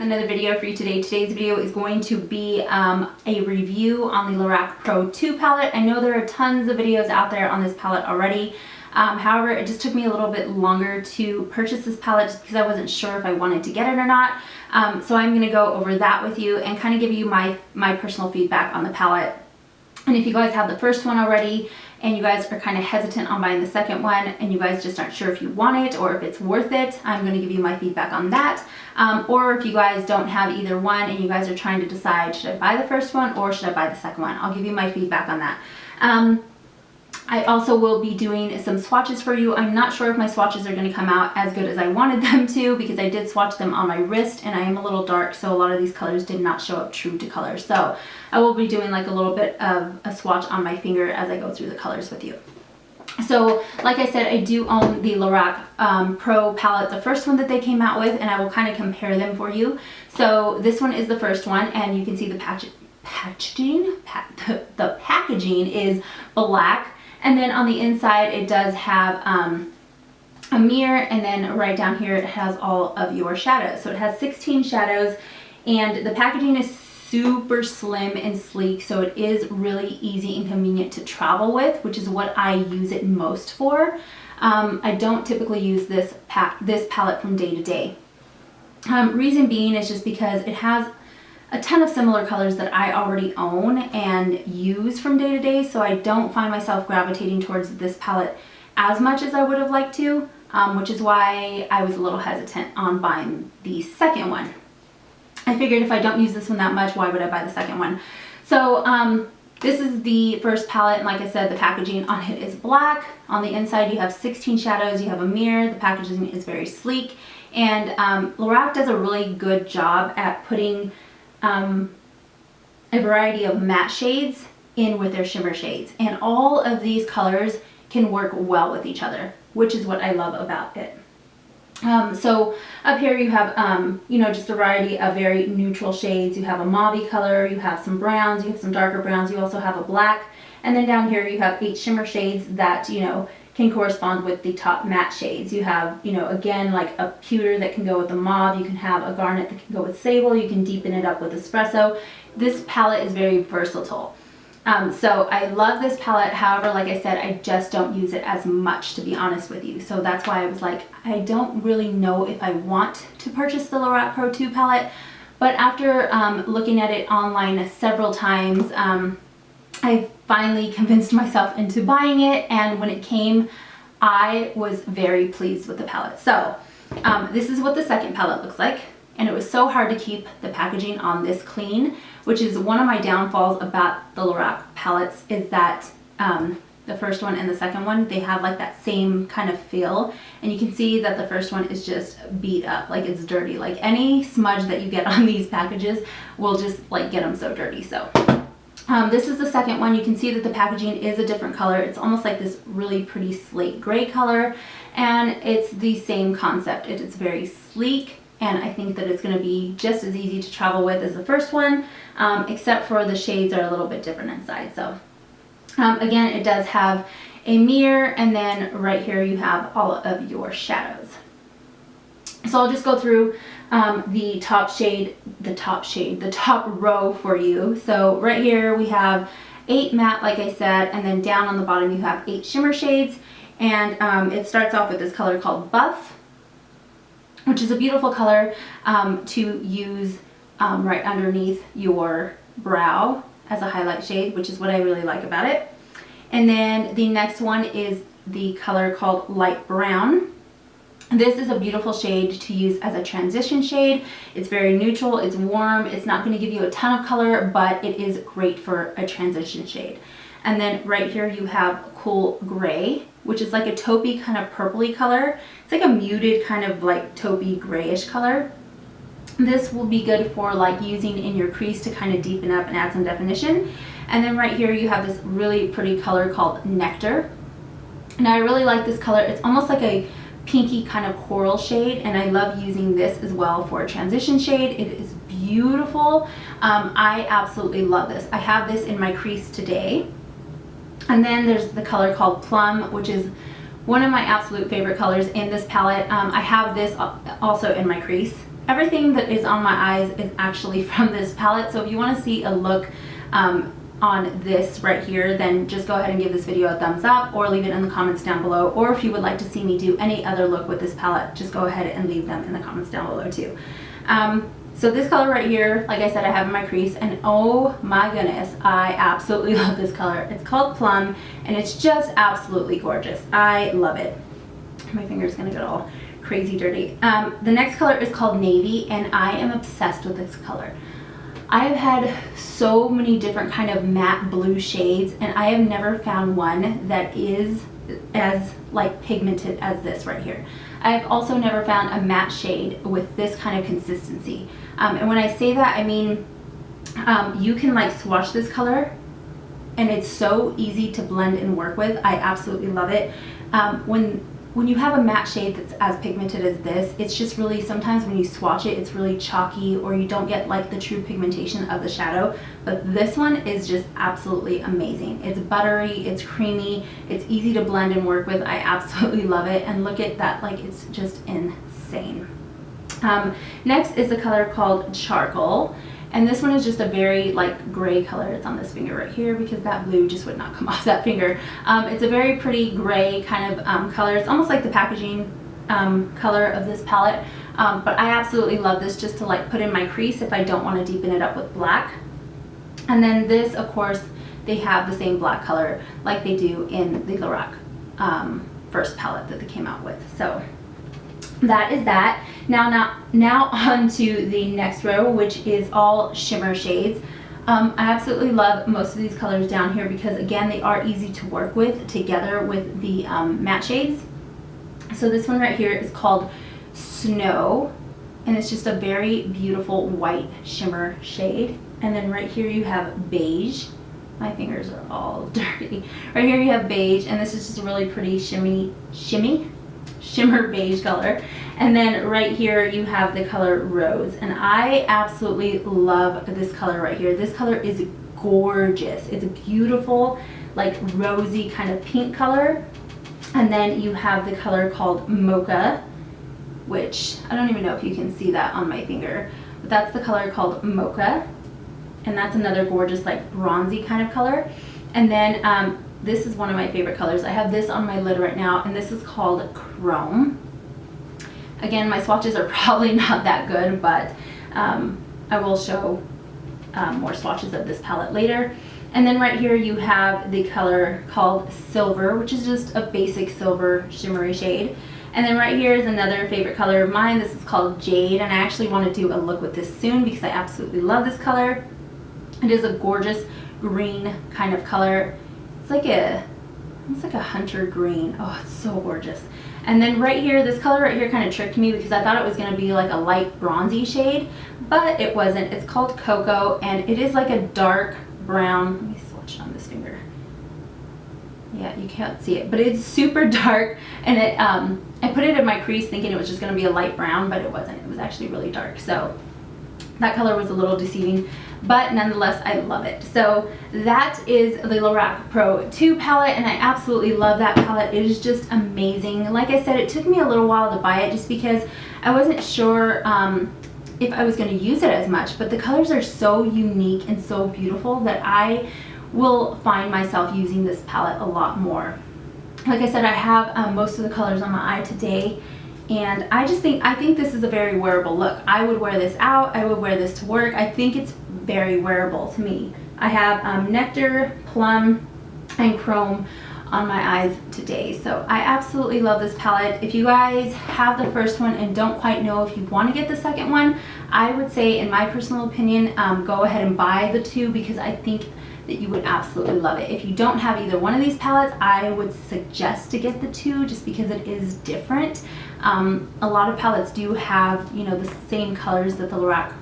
another video for you today. Today's video is going to be a review on the Lorac Pro 2 palette. I know there are tons of videos out there on this palette already. However, it just took me a little bit longer to purchase this palette just because I wasn't sure if I wanted to get it or not. So I'm going to go over that with you and kind of give you my personal feedback on the palette. And if you guys have the first one already and you guys are kind of hesitant on buying the second one and you guys just aren't sure if you want it or if it's worth it, I'm going to give you my feedback on that. Or if you guys don't have either one and you guys are trying to decide, should I buy the first one or should I buy the second one? I'll give you my feedback on that. I also will be doing some swatches for you. I'm not sure if my swatches are going to come out as good as I wanted them to because I did swatch them on my wrist and I am a little dark, so a lot of these colors did not show up true to color. So I will be doing like a little bit of a swatch on my finger as I go through the colors with you. So like I said, I do own the Lorac Pro palette, the first one that they came out with, and I will kind of compare them for you. So this one is the first one, and you can see the packaging is black. And then on the inside, it does have a mirror, and then right down here, it has all of your shadows. So it has 16 shadows, and the packaging is super slim and sleek, so it is really easy and convenient to travel with, which is what I use it most for. I don't typically use this palette from day to day. Reason being is just because it has a ton of similar colors that I already own and use from day to day, so I don't find myself gravitating towards this palette as much as I would have liked to, which is why I was a little hesitant on buying the second one. I figured if I don't use this one that much, why would I buy the second one? So this is the first palette, and like I said, the packaging on it is black. On the inside you have 16 shadows, you have a mirror, the packaging is very sleek, and Lorac does a really good job at putting a variety of matte shades in with their shimmer shades, and all of these colors can work well with each other, which is what I love about it. So up here you have you know, just a variety of very neutral shades. You have a mauve color, you have some browns, you have some darker browns, you also have a black, and then down here you have 8 shimmer shades that, you know, can correspond with the top matte shades. You have, you know, again, like a pewter that can go with the mauve. You can have a garnet that can go with sable. You can deepen it up with espresso. This palette is very versatile. So I love this palette. However, like I said, I just don't use it as much, to be honest with you. So that's why I was like, I don't really know if I want to purchase the Lorac Pro 2 palette. But after looking at it online several times, I finally convinced myself into buying it, and when it came, I was very pleased with the palette. So this is what the second palette looks like, and it was so hard to keep the packaging on this clean, which is one of my downfalls about the Lorac palettes, is that the first one and the second one, they have like that same kind of feel, and you can see that the first one is just beat up, like it's dirty. Like any smudge that you get on these packages will just like get them so dirty. So this is the second one. You can see that the packaging is a different color. It's almost like this really pretty slate gray color, and it's the same concept. It is very sleek, and I think that it's going to be just as easy to travel with as the first one, except for the shades are a little bit different inside. So again, it does have a mirror, and then right here you have all of your shadows. So I'll just go through the top row for you. So right here we have 8 matte, like I said, and then down on the bottom you have 8 shimmer shades, and it starts off with this color called Buff, which is a beautiful color to use right underneath your brow as a highlight shade, which is what I really like about it. And then the next one is the color called Light Brown. This is a beautiful shade to use as a transition shade. It's very neutral, it's warm, it's not going to give you a ton of color, but it is great for a transition shade. And then right here you have Cool Gray, which is like a taupey kind of purpley color. It's like a muted kind of like taupey grayish color. This will be good for like using in your crease to kind of deepen up and add some definition. And then right here you have this really pretty color called Nectar. And I really like this color. It's almost like a pinky kind of coral shade, and I love using this as well for a transition shade. It is beautiful. I absolutely love this. I have this in my crease today. And then there's the color called Plum, which is one of my absolute favorite colors in this palette. I have this also in my crease. everything that is on my eyes is actually from this palette. So if you want to see a look on this right here, then just go ahead and give this video a thumbs up or leave it in the comments down below. Or if you would like to see me do any other look with this palette, just go ahead and leave them in the comments down below too. So this color right here, like I said, I have in my crease, and oh my goodness, I absolutely love this color. It's called Plum, and it's just absolutely gorgeous. I love it. My finger's gonna get all crazy dirty. The next color is called Navy, and I am obsessed with this color. I have had so many different kind of matte blue shades, and I have never found one that is as like pigmented as this right here. I've also never found a matte shade with this kind of consistency. And when I say that, I mean you can like swatch this color and it's so easy to blend and work with. I absolutely love it. When you have a matte shade that's as pigmented as this, it's just really, sometimes when you swatch it, it's really chalky, or you don't get like the true pigmentation of the shadow. But this one is just absolutely amazing. It's buttery, it's creamy, it's easy to blend and work with. I absolutely love it. And look at that, like it's just insane. Next is a color called Charcoal. And this one is just a very like gray color. It's on this finger right here because that blue just would not come off that finger. It's a very pretty gray kind of color. It's almost like the packaging color of this palette. But I absolutely love this just to like put in my crease if I don't want to deepen it up with black. And then this, of course, they have the same black color like they do in the Lorac first palette that they came out with. So that is that. Now on to the next row, which is all shimmer shades. I absolutely love most of these colors down here because again, they are easy to work with together with the matte shades. So this one right here is called Snow, and it's just a very beautiful white shimmer shade. And then right here you have Beige. My fingers are all dirty. Right here you have Beige, and this is just a really pretty shimmer beige color. And then right here you have the color Rose, and I absolutely love this color right here. This color is gorgeous. It's a beautiful like rosy kind of pink color. And then you have the color called Mocha, which I don't even know if you can see that on my finger, but that's the color called Mocha, and that's another gorgeous like bronzy kind of color. And then this is one of my favorite colors. I have this on my lid right now, and this is called Chrome. Again, my swatches are probably not that good, but I will show more swatches of this palette later. And then right here you have the color called Silver, which is just a basic silver shimmery shade. And then right here is another favorite color of mine. This is called Jade, and I actually want to do a look with this soon because I absolutely love this color. It is a gorgeous green kind of color. It's like almost like a hunter green. Oh, it's so gorgeous. And then right here, this color right here kind of tricked me because I thought it was going to be like a light bronzy shade, but it wasn't. It's called Cocoa, and it is like a dark brown. Let me swatch it on this finger. Yeah, you can't see it, but it's super dark, and it I put it in my crease thinking it was just going to be a light brown, but it wasn't. It was actually really dark. So that color was a little deceiving, but nonetheless, I love it. So that is the Lorac Pro 2 palette, and I absolutely love that palette. It is just amazing. Like I said, it took me a little while to buy it just because I wasn't sure if I was going to use it as much, but the colors are so unique and so beautiful that I will find myself using this palette a lot more. Like I said, I have most of the colors on my eye today, and I think this is a very wearable look. I would wear this out. I would wear this to work. I think it's very wearable to me. I have Nectar, Plum, and Chrome on my eyes today. So I absolutely love this palette. If you guys have the first one and don't quite know if you want to get the second one, I would say, in my personal opinion, go ahead and buy the two because I think that you would absolutely love it. If you don't have either one of these palettes, I would suggest to get the two just because it is different. A lot of palettes do have, you know, the same colors that the Lorac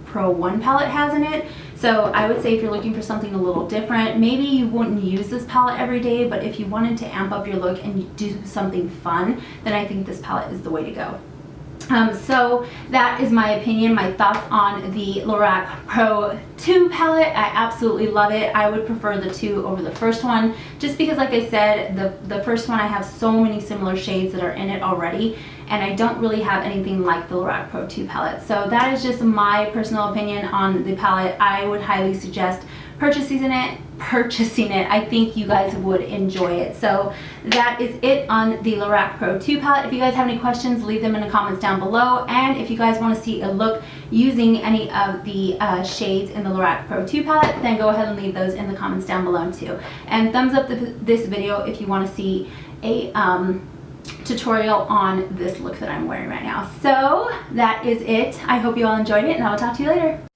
Pro 1 palette has in it. So I would say if you're looking for something a little different, maybe you wouldn't use this palette every day, but if you wanted to amp up your look and do something fun, then I think this palette is the way to go. So that is my opinion, my thoughts on the Lorac Pro 2 palette. I absolutely love it. I would prefer the 2 over the first one just because, like I said, the first one I have so many similar shades that are in it already, and I don't really have anything like the Lorac Pro 2 palette. So that is just my personal opinion on the palette. I would highly suggest purchasing it. I think you guys would enjoy it. So that is it on the Lorac Pro 2 palette. If you guys have any questions, leave them in the comments down below, and if you guys want to see a look using any of the shades in the Lorac Pro 2 palette, then go ahead and leave those in the comments down below too. And thumbs up this video if you want to see a tutorial on this look that I'm wearing right now. So that is it. I hope you all enjoyed it, and I will talk to you later.